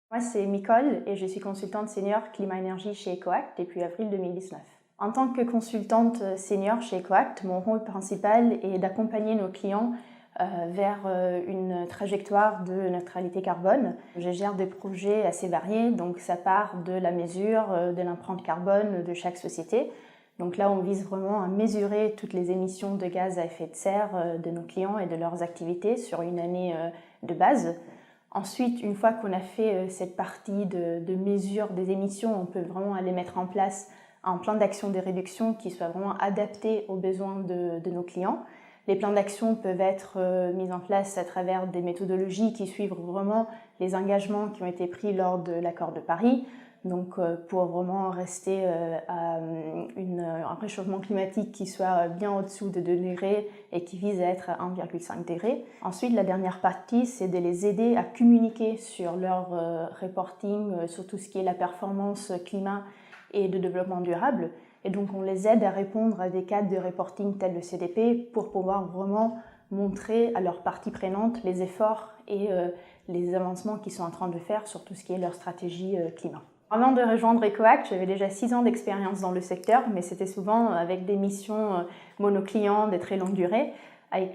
Moi, c'est Micole et je suis consultante senior climat-énergie chez EcoAct depuis avril 2019. En tant que consultante senior chez EcoAct, mon rôle principal est d'accompagner nos clients vers une trajectoire de neutralité carbone. Je gère des projets assez variés, donc ça part de la mesure de l'empreinte carbone de chaque société. Donc là, on vise vraiment à mesurer toutes les émissions de gaz à effet de serre de nos clients et de leurs activités sur une année de base. Ensuite, une fois qu'on a fait cette partie de mesure des émissions, on peut vraiment aller mettre en place un plan d'action de réduction qui soit vraiment adapté aux besoins de nos clients. Les plans d'action peuvent être mis en place à travers des méthodologies qui suivent vraiment les engagements qui ont été pris lors de l'accord de Paris. Donc pour vraiment rester à un réchauffement climatique qui soit bien au-dessous de 2 degrés et qui vise à être à 1,5 degré. Ensuite, la dernière partie, c'est de les aider à communiquer sur leur reporting, sur tout ce qui est la performance climat et de développement durable. Et donc on les aide à répondre à des cadres de reporting tels le CDP pour pouvoir vraiment montrer à leurs parties prenantes les efforts et les avancements qu'ils sont en train de faire sur tout ce qui est leur stratégie climat. Avant de rejoindre EcoAct, j'avais déjà 6 ans d'expérience dans le secteur, mais c'était souvent avec des missions monoclients de très longue durée.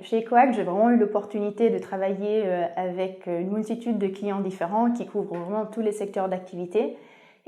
Chez EcoAct, j'ai vraiment eu l'opportunité de travailler avec une multitude de clients différents qui couvrent vraiment tous les secteurs d'activité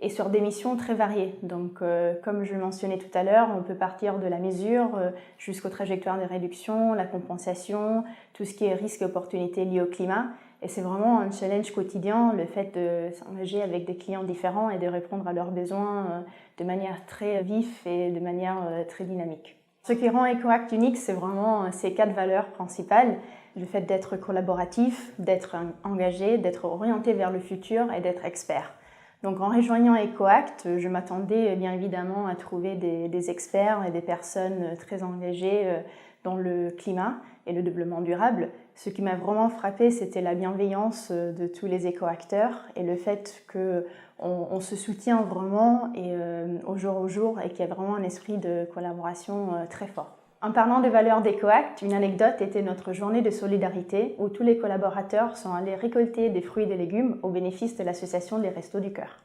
et sur des missions très variées. Donc, comme je le mentionnais tout à l'heure, on peut partir de la mesure jusqu'aux trajectoires de réduction, la compensation, tout ce qui est risque et opportunités liés au climat. Et c'est vraiment un challenge quotidien, le fait de s'engager avec des clients différents et de répondre à leurs besoins de manière très vive et de manière très dynamique. Ce qui rend EcoAct unique, c'est vraiment ces 4 valeurs principales. Le fait d'être collaboratif, d'être engagé, d'être orienté vers le futur et d'être expert. Donc en rejoignant EcoAct, je m'attendais bien évidemment à trouver des experts et des personnes très engagées dans le climat et le développement durable. Ce qui m'a vraiment frappé, c'était la bienveillance de tous les éco-acteurs et le fait qu'on se soutient vraiment et, au jour et qu'il y a vraiment un esprit de collaboration très fort. En parlant des valeurs d'EcoAct, une anecdote était notre journée de solidarité où tous les collaborateurs sont allés récolter des fruits et des légumes au bénéfice de l'association des Restos du Cœur.